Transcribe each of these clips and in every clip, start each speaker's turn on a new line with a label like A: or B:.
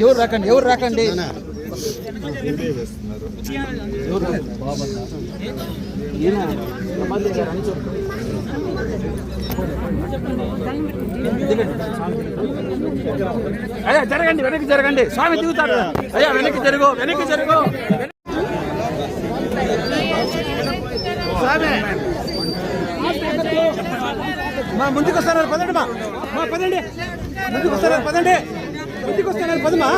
A: ఎవరు రాకండి అయ్యా జరగండి, వెనక్కి జరగండి, స్వామి దిగుతాడు. అయ్యా వెనక్కి జరుగు స్వామి. మా ముందుకు వస్తున్నారు, పదండి మా పదండి, ముందుకు వస్తున్నారు, పదమా.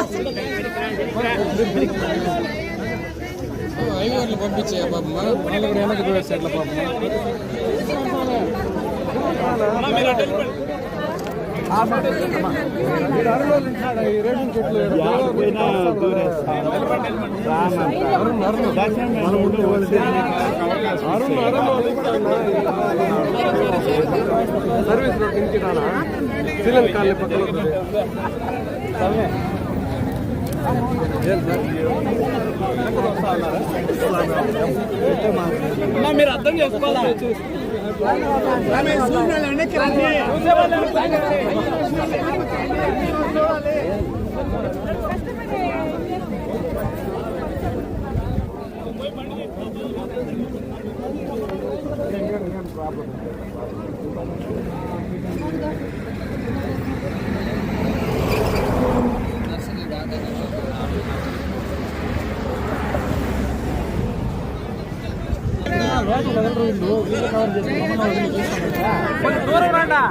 A: ఐవర్లు పంపించే పాపం వాళ్ళు కూడా వెనక్కి చూడొచ్చు ఎట్లా పాపం. రేషన్ చెట్లు సర్వీస్ రోడ్ నుంచి శ్రీలంక కాలనీ పక్కన మీరు అర్థం చేసుకోవాలి. దూరం రండా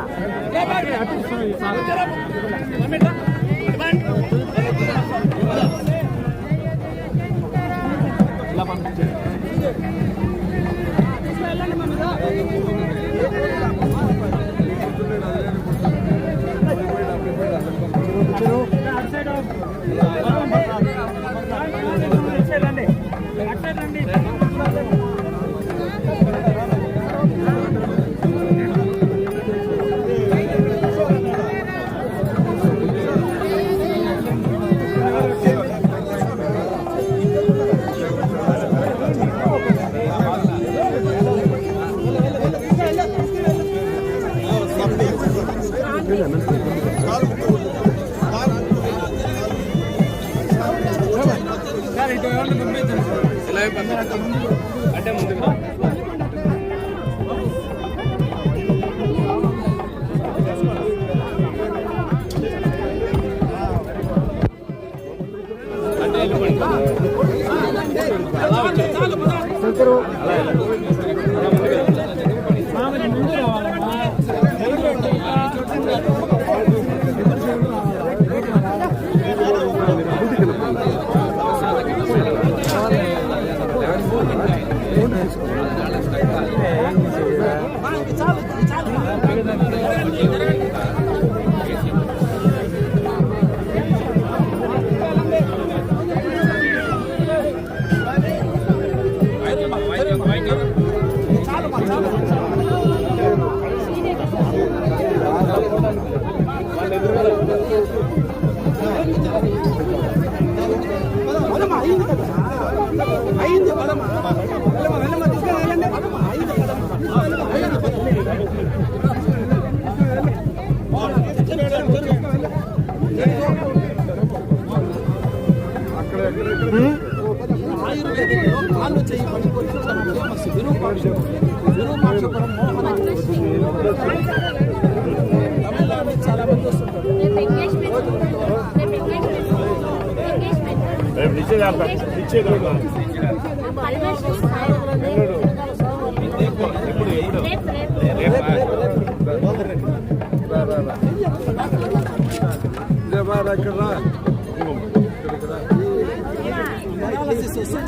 A: అంటే ముందుకు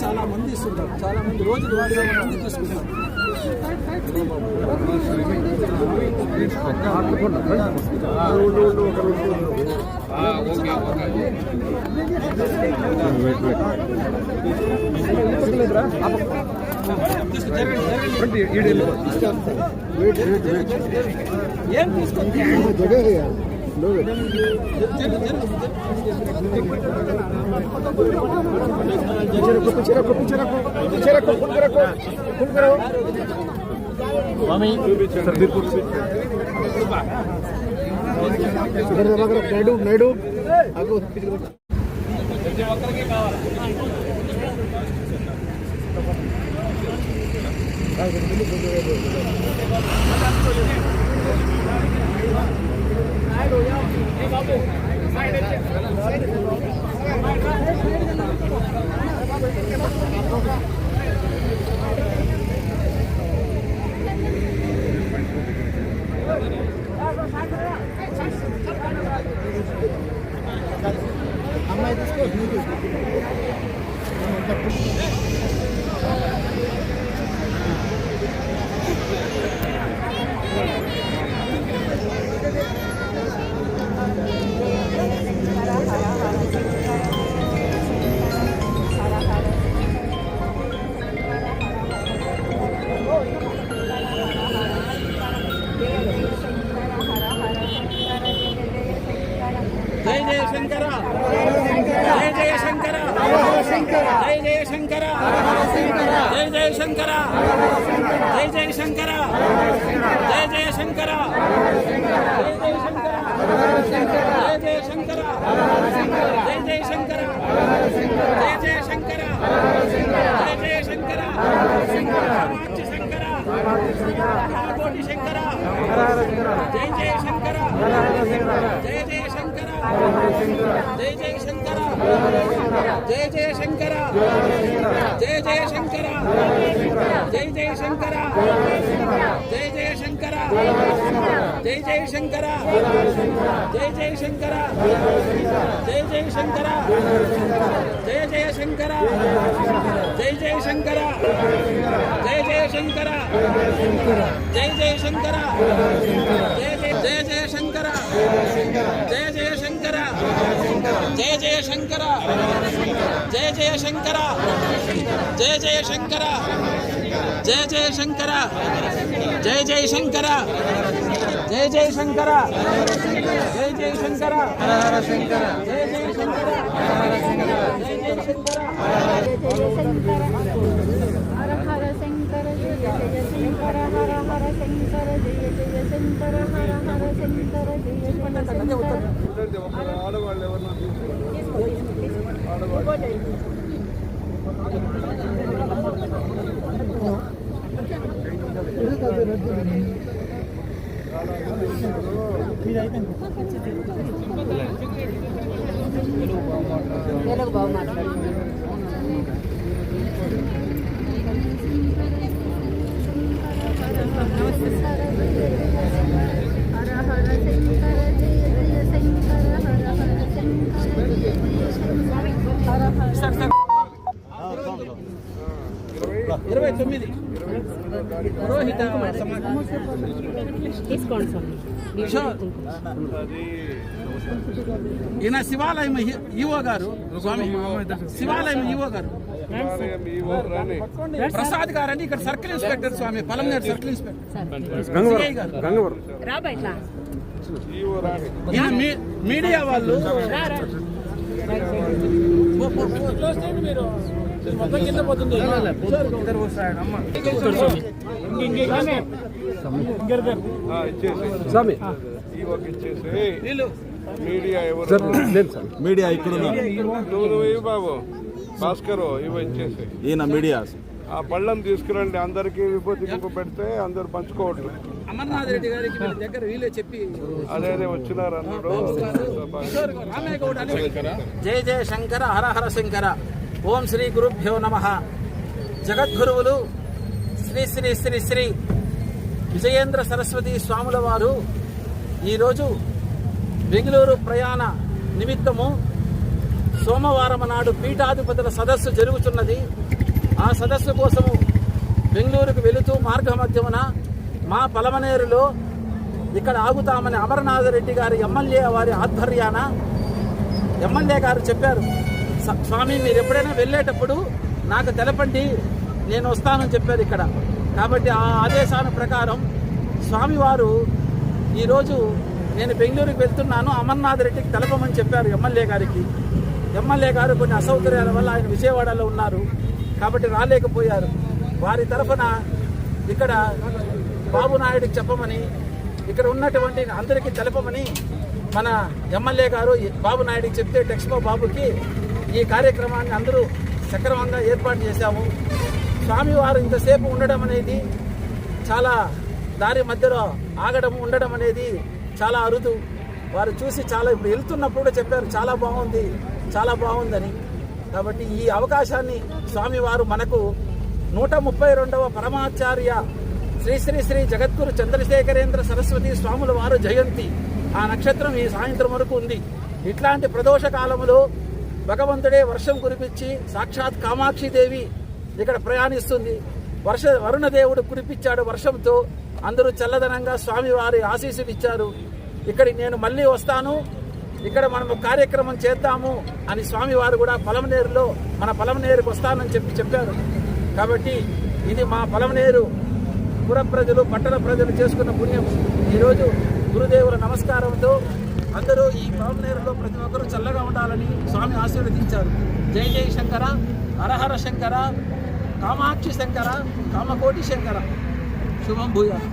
A: చాలా మంది ఇస్తుంటారు, చాలా మంది రోజులు మంది తీసుకుంటారు. ఏం తీసుకుంటే నాయుడు ప్రతి ఒక్కరికి కావాలి.
B: అమ్మాయి తీసుకో
A: జై జయ శంకర, జై జయ శంకర, జై జయ శంకర, జై జయ శంకర, జై జయ శంకర, జై జయ శంకర, జై జయ శంకర, జై జయ శంకర, జై జయ శంకర, జై జయ శంకర, కామాక్షి శంకర, కోటి శంకర, జై జయ శంకర, జై జయ శంకర, జై జయ శంకర, జై జయ శంకర, జై జయ శంకర, జై జయ శంకర, జై జయ శంకర, జై జయ శంకర, జై జయ శంకర, జై జయ శంకర, జై జయ శంకర, జై జయ శంకర, జై జయ శంకర, జై జయ శంకర, జై జయ శంకర, జయ జయ శంకర, జయ జయ శంకర, జయ జయ శంకర, జయ జయ శంకర, జయ జయ శంకర, జయ జయ శంకర, జయ జయ శంకర, జయ జయ శంకర, హర శంకర, జయ జయ శంకర, హర శంకర, జయ జయ శంకర,
C: హర హర శంకర, జయ జయ శంకర, హర హర శంకర, జయ జయ శంకర, హర హర శంకర, జయ జయ శంకర.
B: ఆడవాళ్ళు ఎవరన్నా
C: తెలుగు బాగా మాట్లాడుతున్నాను. హర హర శంకర, జయ జయ శంకర, హర హర శంకర, జయ జయ శంకర, హర హర.
A: 29 పురోహిత
C: తీసుకోండి స్వామి.
A: ఈయన శివాలయం ఈవో గారు, స్వామి శివాలయం ఈవో గారు ప్రసాద్ గారని ఇక్కడ సర్కిల్ ఇన్స్పెక్టర్ స్వామి, పలంనేరు సర్కిల్ ఇన్స్పెక్టర్ సిఐ గారు. ఈయన మీడియా వాళ్ళు మొత్తం కింద పోతుంది.
B: మీడియా ఎవరు
D: మీడియా ఇక్కడ
B: నువ్వు బాబు భాస్కర్ ఇవి ఇచ్చేసి
D: ఈయన మీడియా
B: ఆ పళ్ళం తీసుకురండి, అందరికి విభూతి కుంకు పెడితే అందరు పంచుకోవట్లేదు.
A: అమర్నాథ్ రెడ్డి గారికి వీళ్ళ దగ్గర వీళ్ళే చెప్పి
B: అదే వచ్చినారు అన్నాడు.
A: జయ జయ శంకర, హర హర శంకర. ఓం శ్రీ గురుభ్యో నమః. జగద్గురువులు శ్రీ శ్రీ శ్రీ శ్రీ విజయేంద్ర సరస్వతి స్వాముల వారు ఈరోజు బెంగళూరు ప్రయాణ నిమిత్తము సోమవారం నాడు పీఠాధిపతుల సదస్సు జరుగుతున్నది. ఆ సదస్సు కోసము బెంగళూరుకు వెళుతూ మార్గ మధ్యమున మా పలమనేరులో ఇక్కడ ఆగుతామని అమరనాథ రెడ్డి గారి ఎమ్మెల్యే వారి ఆధ్వర్యాన ఎమ్మెల్యే గారు చెప్పారు, స్వామి మీరు ఎప్పుడైనా వెళ్ళేటప్పుడు నాకు తెలపండి, నేను వస్తానని చెప్పారు ఇక్కడ. కాబట్టి ఆ ఆదేశాల ప్రకారం స్వామివారు ఈరోజు నేను బెంగళూరుకి వెళ్తున్నాను, అమర్నాథ్ రెడ్డికి తెలపమని చెప్పారు ఎమ్మెల్యే గారికి. ఎమ్మెల్యే గారు కొన్ని అసౌకర్యాల వల్ల ఆయన విజయవాడలో ఉన్నారు కాబట్టి రాలేకపోయారు. వారి తరఫున ఇక్కడ బాబు నాయుడికి చెప్పమని, ఇక్కడ ఉన్నటువంటి అందరికీ తెలపమని మన ఎమ్మెల్యే గారు బాబు నాయుడికి చెప్తే టెక్స్మో బాబుకి ఈ కార్యక్రమాన్ని అందరూ సక్రమంగా ఏర్పాటు చేశాము. స్వామివారు ఇంతసేపు ఉండడం అనేది చాలా దారి మధ్యలో ఆగడం ఉండడం అనేది చాలా అరుదు. వారు చూసి చాలా ఇప్పుడు వెళ్తున్నప్పుడు కూడా చెప్పారు చాలా బాగుందని. కాబట్టి ఈ అవకాశాన్ని స్వామివారు మనకు 132వ పరమాచార్య శ్రీ శ్రీ శ్రీ జగద్గురు చంద్రశేఖరేంద్ర సరస్వతి స్వాముల వారు జయంతి ఆ నక్షత్రం ఈ సాయంత్రం వరకు ఉంది. ఇట్లాంటి ప్రదోష కాలములో భగవంతుడే వర్షం కురిపించి సాక్షాత్ కామాక్షిదేవి ఇక్కడ ప్రయాణిస్తుంది. వరుణదేవుడు కురిపించాడు వర్షంతో. అందరూ చల్లదనంగా స్వామివారి ఆశీస్సులు ఇచ్చారు. ఇక్కడికి నేను మళ్ళీ వస్తాను, ఇక్కడ మనం కార్యక్రమం చేద్దాము అని స్వామివారు కూడా మన పలమనేరుకు వస్తానని చెప్పారు. కాబట్టి ఇది మా పలమనేరు పుర ప్రజలు పట్టణ ప్రజలు చేసుకున్న పుణ్యం. ఈరోజు గురుదేవుల నమస్కారంతో అందరూ ఈ పలమనేరులో ప్రతి ఒక్కరూ చల్లగా ఉండాలని స్వామి ఆశీర్వదించారు. జై జై శంకర, హరహర శంకర, కామాక్షి శంకర, కామకోటి శంకర. శుభం భూయాత్.